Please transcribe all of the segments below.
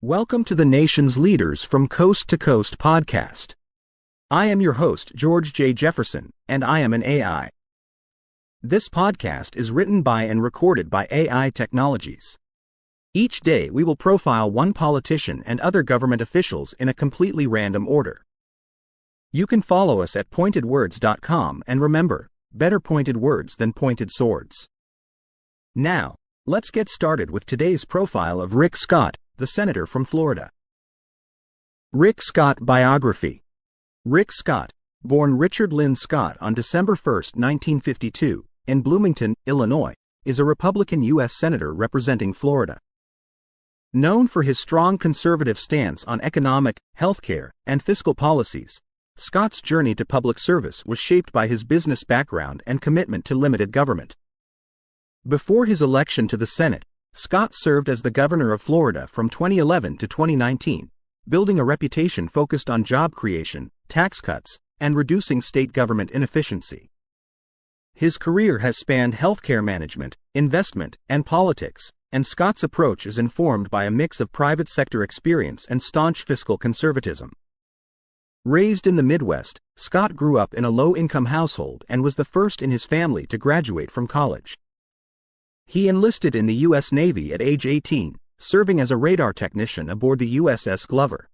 Welcome to the nation's leaders from Coast to Coast podcast. I am your host, George J. Jefferson, and I am an AI. This podcast is written by and recorded by AI Technologies. Each day we will profile one politician and other government officials in a completely random order. You can follow us at pointedwords.com and remember, better pointed words than pointed swords. Now, let's get started with today's profile of Rick Scott, the senator from Florida. Rick Scott biography. Rick Scott, born Richard Lynn Scott on December 1, 1952, in Bloomington, Illinois, is a Republican U.S. senator representing Florida. Known for his strong conservative stance on economic, healthcare, and fiscal policies, Scott's journey to public service was shaped by his business background and commitment to limited government. Before his election to the Senate, Scott served as the governor of Florida from 2011 to 2019, building a reputation focused on job creation, tax cuts, and reducing state government inefficiency. His career has spanned healthcare management, investment, and politics, and Scott's approach is informed by a mix of private sector experience and staunch fiscal conservatism. Raised in the Midwest, Scott grew up in a low-income household and was the first in his family to graduate from college. He enlisted in the U.S. Navy at age 18, serving as a radar technician aboard the USS Glover.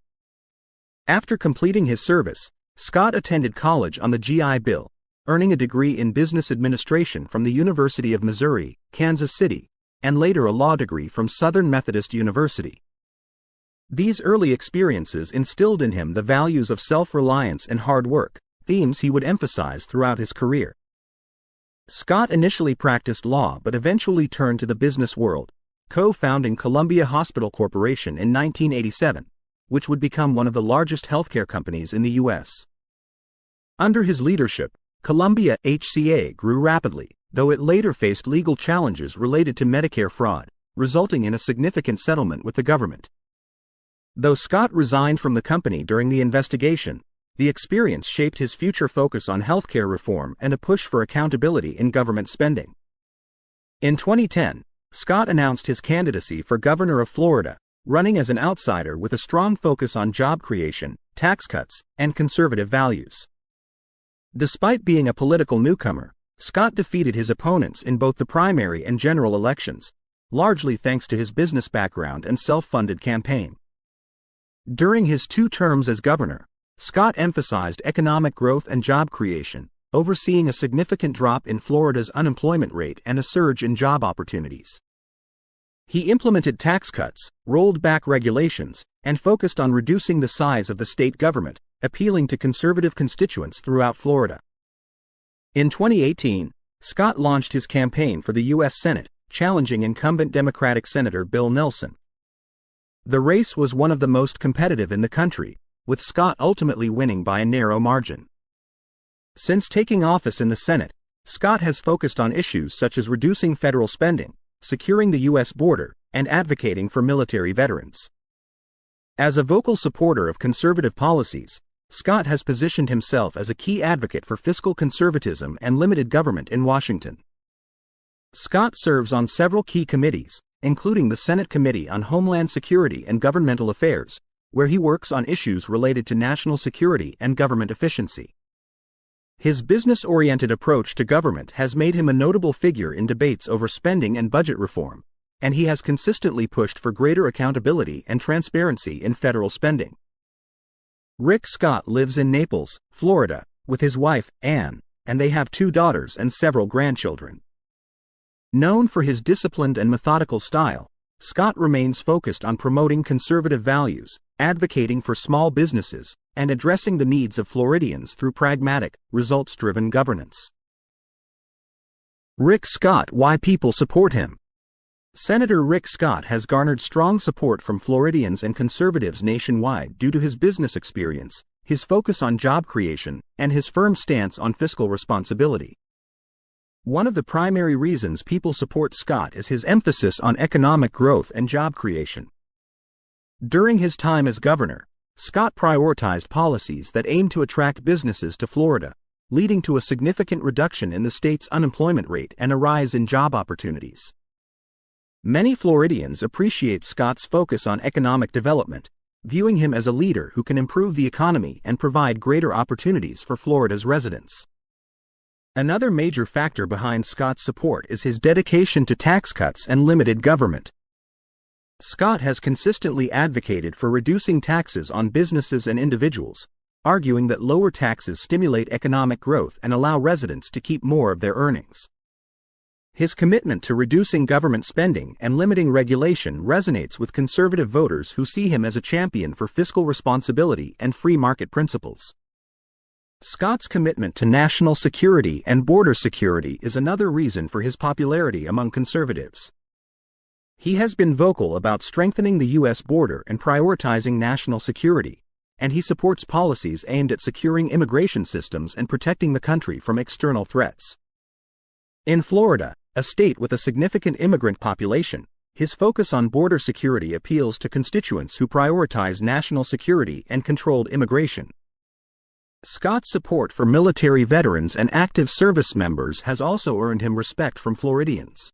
After completing his service, Scott attended college on the GI Bill, earning a degree in business administration from the University of Missouri, Kansas City, and later a law degree from Southern Methodist University. These early experiences instilled in him the values of self-reliance and hard work, themes he would emphasize throughout his career. Scott initially practiced law but eventually turned to the business world, co-founding Columbia Hospital Corporation in 1987, which would become one of the largest healthcare companies in the U.S. Under his leadership, Columbia HCA grew rapidly, though it later faced legal challenges related to Medicare fraud, resulting in a significant settlement with the government. Though Scott resigned from the company during the investigation, the experience shaped his future focus on healthcare reform and a push for accountability in government spending. In 2010, Scott announced his candidacy for governor of Florida, running as an outsider with a strong focus on job creation, tax cuts, and conservative values. Despite being a political newcomer, Scott defeated his opponents in both the primary and general elections, largely thanks to his business background and self-funded campaign. During his 2 terms as governor, Scott emphasized economic growth and job creation, overseeing a significant drop in Florida's unemployment rate and a surge in job opportunities. He implemented tax cuts, rolled back regulations, and focused on reducing the size of the state government, appealing to conservative constituents throughout Florida. In 2018, Scott launched his campaign for the U.S. Senate, challenging incumbent Democratic Senator Bill Nelson. The race was one of the most competitive in the country, with Scott ultimately winning by a narrow margin. Since taking office in the Senate, Scott has focused on issues such as reducing federal spending, securing the U.S. border, and advocating for military veterans. As a vocal supporter of conservative policies, Scott has positioned himself as a key advocate for fiscal conservatism and limited government in Washington. Scott serves on several key committees, including the Senate Committee on Homeland Security and Governmental Affairs, where he works on issues related to national security and government efficiency. His business-oriented approach to government has made him a notable figure in debates over spending and budget reform, and he has consistently pushed for greater accountability and transparency in federal spending. Rick Scott lives in Naples, Florida, with his wife, Ann, and they have 2 daughters and several grandchildren. Known for his disciplined and methodical style, Scott remains focused on promoting conservative values, advocating for small businesses, and addressing the needs of Floridians through pragmatic, results-driven governance. Rick Scott: why people support him. Senator Rick Scott has garnered strong support from Floridians and conservatives nationwide due to his business experience, his focus on job creation, and his firm stance on fiscal responsibility. One of the primary reasons people support Scott is his emphasis on economic growth and job creation. During his time as governor, Scott prioritized policies that aimed to attract businesses to Florida, leading to a significant reduction in the state's unemployment rate and a rise in job opportunities. Many Floridians appreciate Scott's focus on economic development, viewing him as a leader who can improve the economy and provide greater opportunities for Florida's residents. Another major factor behind Scott's support is his dedication to tax cuts and limited government. Scott has consistently advocated for reducing taxes on businesses and individuals, arguing that lower taxes stimulate economic growth and allow residents to keep more of their earnings. His commitment to reducing government spending and limiting regulation resonates with conservative voters who see him as a champion for fiscal responsibility and free market principles. Scott's commitment to national security and border security is another reason for his popularity among conservatives. He has been vocal about strengthening the U.S. border and prioritizing national security, and he supports policies aimed at securing immigration systems and protecting the country from external threats. In Florida, a state with a significant immigrant population, his focus on border security appeals to constituents who prioritize national security and controlled immigration. Scott's support for military veterans and active service members has also earned him respect from Floridians.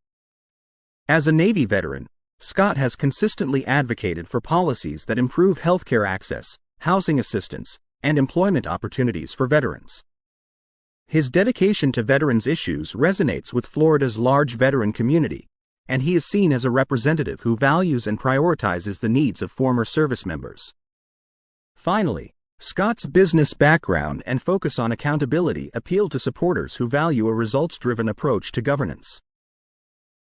As a Navy veteran, Scott has consistently advocated for policies that improve healthcare access, housing assistance, and employment opportunities for veterans. His dedication to veterans' issues resonates with Florida's large veteran community, and he is seen as a representative who values and prioritizes the needs of former service members. Finally, Scott's business background and focus on accountability appeal to supporters who value a results-driven approach to governance.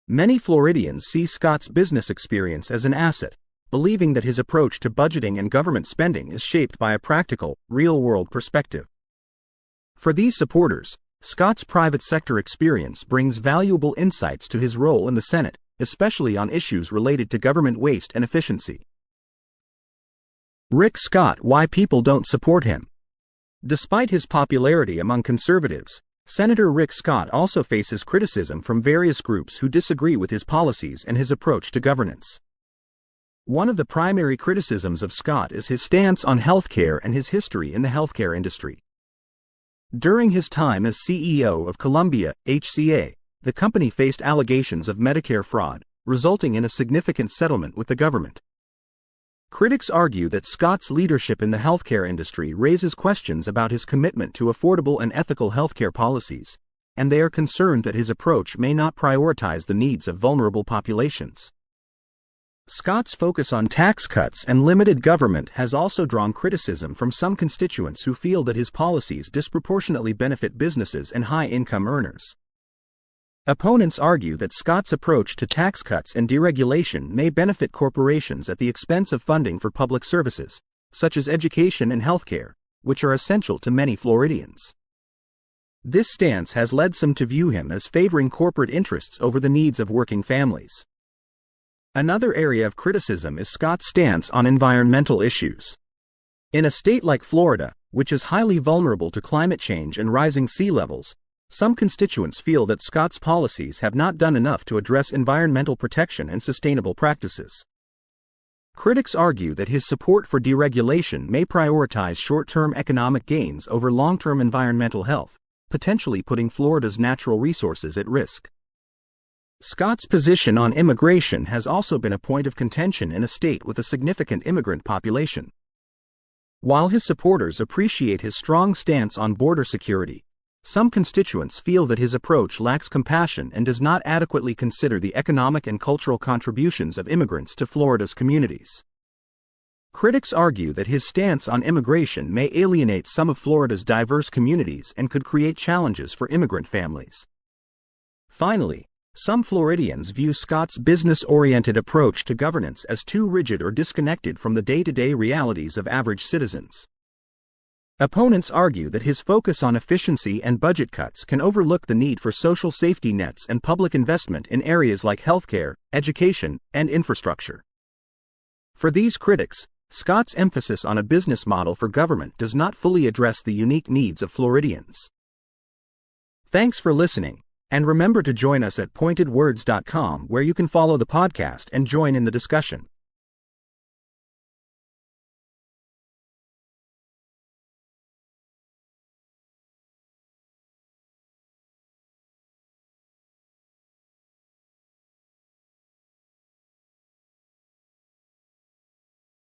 Many Floridians see Scott's business experience as an asset, believing that his approach to budgeting and government spending is shaped by a practical, real-world perspective. For these supporters, Scott's private sector experience brings valuable insights to his role in the Senate, especially on issues related to government waste and efficiency. Rick Scott: why people don't support him. Despite his popularity among conservatives, Senator Rick Scott also faces criticism from various groups who disagree with his policies and his approach to governance. One of the primary criticisms of Scott is his stance on healthcare and his history in the healthcare industry. During his time as CEO of Columbia HCA, the company faced allegations of Medicare fraud, resulting in a significant settlement with the government. Critics argue that Scott's leadership in the healthcare industry raises questions about his commitment to affordable and ethical healthcare policies, and they are concerned that his approach may not prioritize the needs of vulnerable populations. Scott's focus on tax cuts and limited government has also drawn criticism from some constituents who feel that his policies disproportionately benefit businesses and high-income earners. Opponents argue that Scott's approach to tax cuts and deregulation may benefit corporations at the expense of funding for public services, such as education and healthcare, which are essential to many Floridians. This stance has led some to view him as favoring corporate interests over the needs of working families. Another area of criticism is Scott's stance on environmental issues. In a state like Florida, which is highly vulnerable to climate change and rising sea levels, some constituents feel that Scott's policies have not done enough to address environmental protection and sustainable practices. Critics argue that his support for deregulation may prioritize short-term economic gains over long-term environmental health, potentially putting Florida's natural resources at risk. Scott's position on immigration has also been a point of contention in a state with a significant immigrant population. While his supporters appreciate his strong stance on border security, some constituents feel that his approach lacks compassion and does not adequately consider the economic and cultural contributions of immigrants to Florida's communities. Critics argue that his stance on immigration may alienate some of Florida's diverse communities and could create challenges for immigrant families. Finally, some Floridians view Scott's business-oriented approach to governance as too rigid or disconnected from the day-to-day realities of average citizens. Opponents argue that his focus on efficiency and budget cuts can overlook the need for social safety nets and public investment in areas like healthcare, education, and infrastructure. For these critics, Scott's emphasis on a business model for government does not fully address the unique needs of Floridians. Thanks for listening, and remember to join us at pointedwords.com, where you can follow the podcast and join in the discussion.